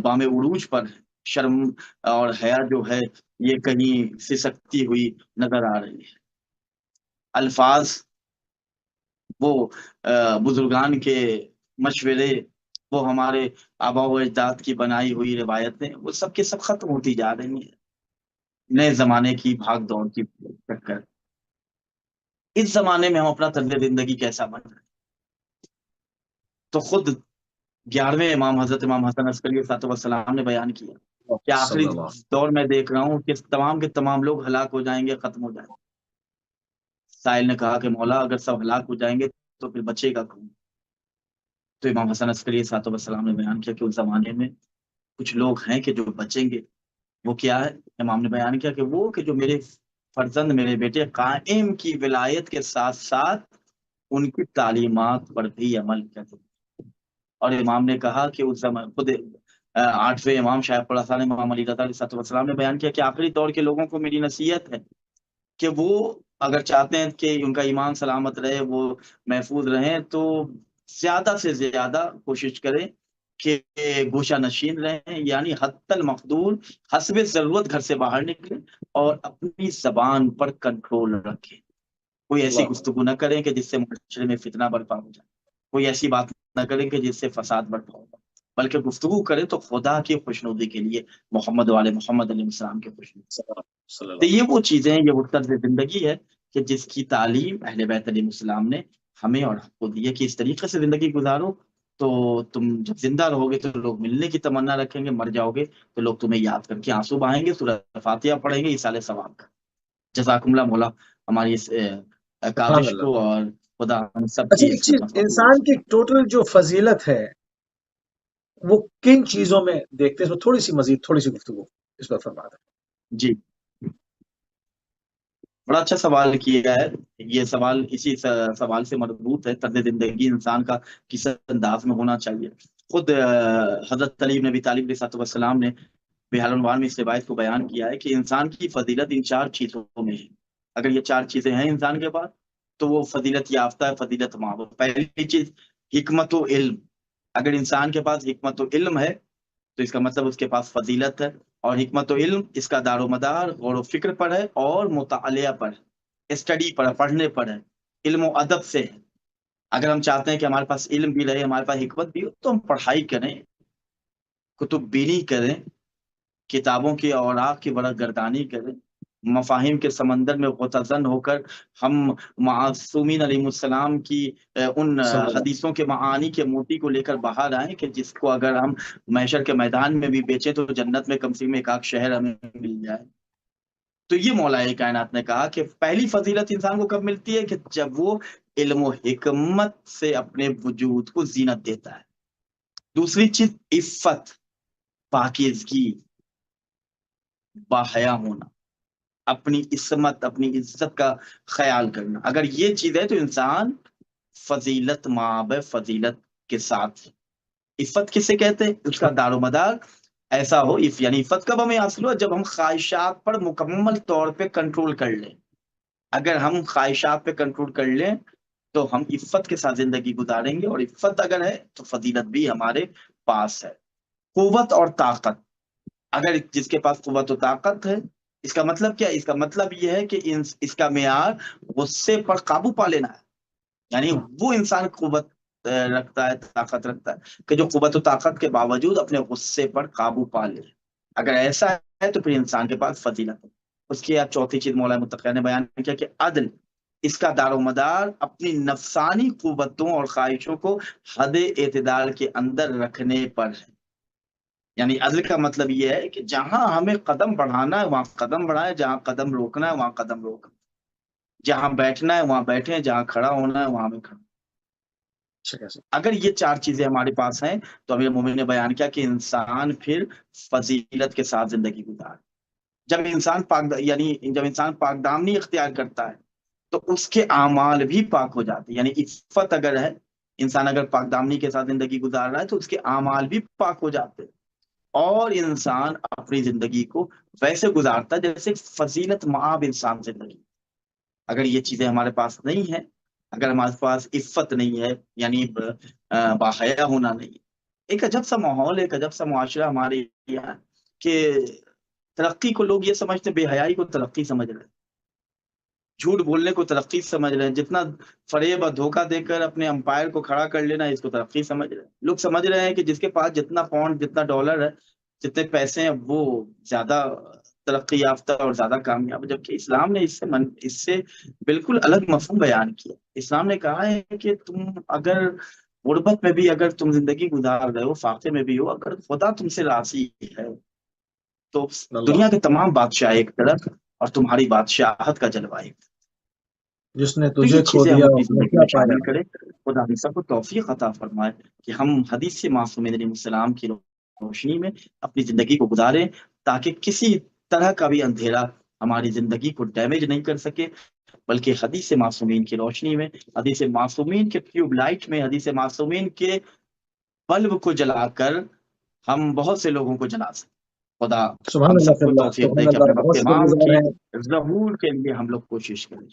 بام عروج پر ہے، شرم اور حیا جو ہے یہ کہیں سسکتی ہوئی نظر آ رہی ہے. الفاظ وہ بزرگان کے مشورے، وہ ہمارے آبا و اجداد کی بنائی ہوئی روایتیں، وہ سب کے سب ختم ہوتی جا رہی ہیں نئے زمانے کی بھاگ دوڑ کی چکر. اس زمانے میں ہم اپنا طرز زندگی کیسا بن رہے ہیں؟ تو خود 11ویں امام حضرت امام حسن عسکری علیہ السلام نے بیان کیا کہ آخری دور میں دیکھ رہا ہوں کہ تمام کے تمام لوگ ہلاک ہو جائیں گے، ختم ہو جائیں گے. سائل نے کہا کہ مولا اگر سب ہلاک ہو جائیں گے تو پھر بچے گا کون؟ تو امام حسن عسکری علیہ السلام نے بیان کیا کہ اس زمانے میں کچھ لوگ ہیں کہ جو بچیں گے. وہ کیا ہے؟ امام نے بیان کیا کہ وہ کہ جو میرے فرزند، میرے بیٹے قائم کی ولایت کے ساتھ ساتھ ان کی تعلیمات پر بھی عمل کرتے. اور امام نے کہا کہ اس زمان خود 8ویں امام شاہ پرسان امام علی رضا علیہ السلام نے بیان کیا کہ آخری دور کے لوگوں کو میری نصیحت ہے کہ وہ اگر چاہتے ہیں کہ ان کا ایمان سلامت رہے، وہ محفوظ رہیں، تو زیادہ سے زیادہ کوشش کریں کہ گوشہ نشین رہیں، یعنی حتی المقدور حسب ضرورت گھر سے باہر نکلیں اور اپنی زبان پر کنٹرول رکھیں. کوئی ایسی گفتگو نہ کریں کہ جس سے معاشرے میں فتنہ برپا ہو جائے، کوئی ایسی بات نہ کریں کہ جس سے فساد برپا ہو جائے، بلکہ گفتگو کریں تو خدا کی خوشنودی کے لیے، محمد والے محمد علیہ السلام کی خوشنودی. تو یہ وہ چیزیں ہیں، یہ وہ طرز زندگی ہے کہ جس کی تعلیم اہل بیت علیہ السلام نے ہمیں اور آپ کو دی ہے کہ اس طریقے سے زندگی گزارو تو تم جب زندہ رہو گے تو لوگ ملنے کی تمنا رکھیں گے، مر جاؤ گے تو لوگ تمہیں یاد کر کے آنسو بہائیں گے، سورہ فاتحہ پڑھیں گے ایصال ثواب کا. جزاکم اللہ. مولا ہماری اس کاوش کو اور خدا ہم سب اچھا، کی ایک اس چیز، خدمت کو قبول انسان کی فرمائے. ٹوٹل جو فضیلت ہے وہ کن چیزوں میں دیکھتے ہیں؟ اس میں تھوڑی سی مزید تھوڑی سی گفتگو اس پر فرما دیں. جی، بڑا اچھا سوال کیا ہے. یہ سوال اسی سوال سے مربوط ہے، طرز زندگی انسان کا کس انداز میں ہونا چاہیے. خود حضرت علی بن ابی طالب علیہ السلام نے بحال عنوان میں اس روایت کو بیان کیا ہے کہ انسان کی فضیلت ان 4 چیزوں میں ہے. اگر یہ 4 چیزیں ہیں انسان کے پاس تو وہ فضیلت یافتہ ہے، فضیلت ماں. پہلی چیز حکمت و علم. اگر انسان کے پاس حکمت و علم ہے تو اس کا مطلب اس کے پاس فضیلت ہے. اور حکمت و علم اس کا دار و مدار غور و فکر پر ہے اور مطالعہ پر ہے، اسٹڈی پر ہے، پڑھنے پر ہے، علم و ادب سے ہے. اگر ہم چاہتے ہیں کہ ہمارے پاس علم بھی رہے، ہمارے پاس حکمت بھی ہو، تو ہم پڑھائی کریں، کتب بینی کریں، کتابوں کی اوراق کی ورق گردانی کریں، مفاہیم کے سمندر میں غوطہ ہو کر ہم معصومین علیہ السلام کی ان حدیثوں کے معانی کے موتی کو لے کر باہر آئیں کہ جس کو اگر ہم محشر کے میدان میں بھی بیچیں تو جنت میں کم سے کم ایک آدھ شہر ہمیں مل جائے. تو یہ مولا کائنات نے کہا کہ پہلی فضیلت انسان کو کب ملتی ہے؟ کہ جب وہ علم و حکمت سے اپنے وجود کو زینت دیتا ہے. دوسری چیز عفت، پاکیزگی، باحیا ہونا، اپنی عصمت، اپنی عزت کا خیال کرنا. اگر یہ چیز ہے تو انسان فضیلت مآب فضیلت کے ساتھ ہے. عفت کسے کہتے ہیں؟ اس کا دار و مدار ایسا ہو، یعنی عفت کب ہمیں حاصل ہو؟ جب ہم خواہشات پر مکمل طور پہ کنٹرول کر لیں. اگر ہم خواہشات پہ کنٹرول کر لیں تو ہم عفت کے ساتھ زندگی گزاریں گے، اور عفت اگر ہے تو فضیلت بھی ہمارے پاس ہے. قوت اور طاقت. اگر جس کے پاس قوت و طاقت ہے، اس کا مطلب کیا ہے؟ اس کا مطلب یہ ہے کہ اس کا معیار غصے پر قابو پا لینا ہے. یعنی وہ انسان قوت رکھتا ہے، طاقت رکھتا ہے کہ جو قوت و طاقت کے باوجود اپنے غصے پر قابو پا لے. اگر ایسا ہے تو پھر انسان کے پاس فضیلت ہے. اس کی چوتھی چیز مولا متقی نے بیان کیا کہ عدل. اس کا دار و مدار اپنی نفسانی قوتوں اور خواہشوں کو حد اعتدال کے اندر رکھنے پر ہے. یعنی عدل کا مطلب یہ ہے کہ جہاں ہمیں قدم بڑھانا ہے وہاں قدم بڑھائیں، جہاں قدم روکنا ہے وہاں قدم روکیں، جہاں بیٹھنا ہے وہاں بیٹھیں، جہاں کھڑا ہونا ہے وہاں میں کھڑا۔ اگر یہ چار چیزیں ہمارے پاس ہیں تو امیر مومنین نے بیان کیا کہ انسان پھر فضیلت کے ساتھ زندگی گزار۔ جب انسان جب انسان پاک دامنی اختیار کرتا ہے تو اس کے اعمال بھی پاک ہو جاتے ہیں، یعنی عفت اگر ہے، انسان اگر پاک دامنی کے ساتھ زندگی گزار رہا ہے تو اس کے اعمال بھی پاک ہو جاتے ہیں، اور انسان اپنی زندگی کو ویسے گزارتا ہے جیسے فضیلت مآب انسان زندگی۔ اگر یہ چیزیں ہمارے پاس نہیں ہیں، اگر ہمارے پاس عفت نہیں ہے، یعنی باحیا ہونا نہیں ہے، ایک عجب سا ماحول، ایک عجب سا معاشرہ ہمارے یہاں کہ ترقی کو لوگ یہ سمجھتے، بے حیائی کو ترقی سمجھ رہے ہیں، جھوٹ بولنے کو ترقی سمجھ رہے ہیں، جتنا فریب اور دھوکہ دے کر اپنے امپائر کو کھڑا کر لینا اس کو ترقی سمجھ رہے ہیں۔ لوگ سمجھ رہے ہیں کہ جس کے پاس جتنا پاؤنڈ، جتنا ڈالر ہے، جتنے پیسے ہیں، وہ زیادہ ترقی یافتہ اور زیادہ کامیاب، جبکہ اسلام نے اس سے بالکل الگ مفہوم بیان کیا۔ اسلام نے کہا ہے کہ تم اگر غربت میں بھی اگر تم زندگی گزار رہے ہو، فاقے میں بھی ہو، اگر خدا تم سے راضی ہے تو دنیا کے تمام بادشاہ ایک طرف اور تمہاری بادشاہت کا جلوہ ایک طرف۔ جس نے تو تجھے یہ کھو چیزیں ہم دیا اپنی اس نے زندگی کیا میں پایا؟ شامل کریں، خدا ہم سب کو توفیق عطا فرمائے کہ ہم حدیث معصومین علیہ السلام کی روشنی میں اپنی زندگی کو گزاریں، تاکہ کسی طرح کا بھی اندھیرا ہماری زندگی کو ڈیمیج نہیں کر سکے، بلکہ حدیث معصومین کی روشنی میں، حدیث معصومین کے ٹیوب لائٹ میں، حدیث معصومین کے بلب کو جلا کر ہم بہت سے لوگوں کو جلا سکیں۔ خدا سبحان ہم اللہ سب کو قبلہ، توفیق دے سبحان کہ اللہ، اپنے بہت وقت شکر امام گزار کی ہیں۔ ظہور کے لیے ہم لوگ کوشش کریں۔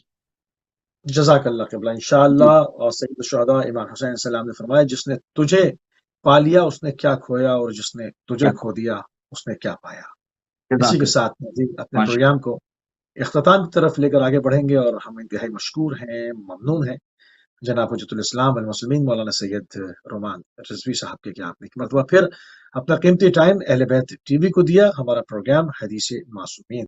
جزاک اللہ قبلہ، انشاءاللہ۔ اور سید الشہداء امام حسین علیہ السلام نے فرمایا جس نے تجھے پا لیا اس نے کیا کھویا، اور جس نے تجھے کھو دیا اس نے کیا پایا۔ اسی کے ساتھ مزید اپنے پروگرام کو اختتام کی طرف لے کر آگے بڑھیں گے، اور ہم انتہائی مشکور ہیں، ممنون ہیں جناب حجت الاسلام والمسلمین مولانا سید رومان رضوی صاحب کے، کہ آپ نے ایک مرتبہ پھر اپنا قیمتی ٹائم اہل بیت ٹی وی کو دیا۔ ہمارا پروگرام حدیث معصومین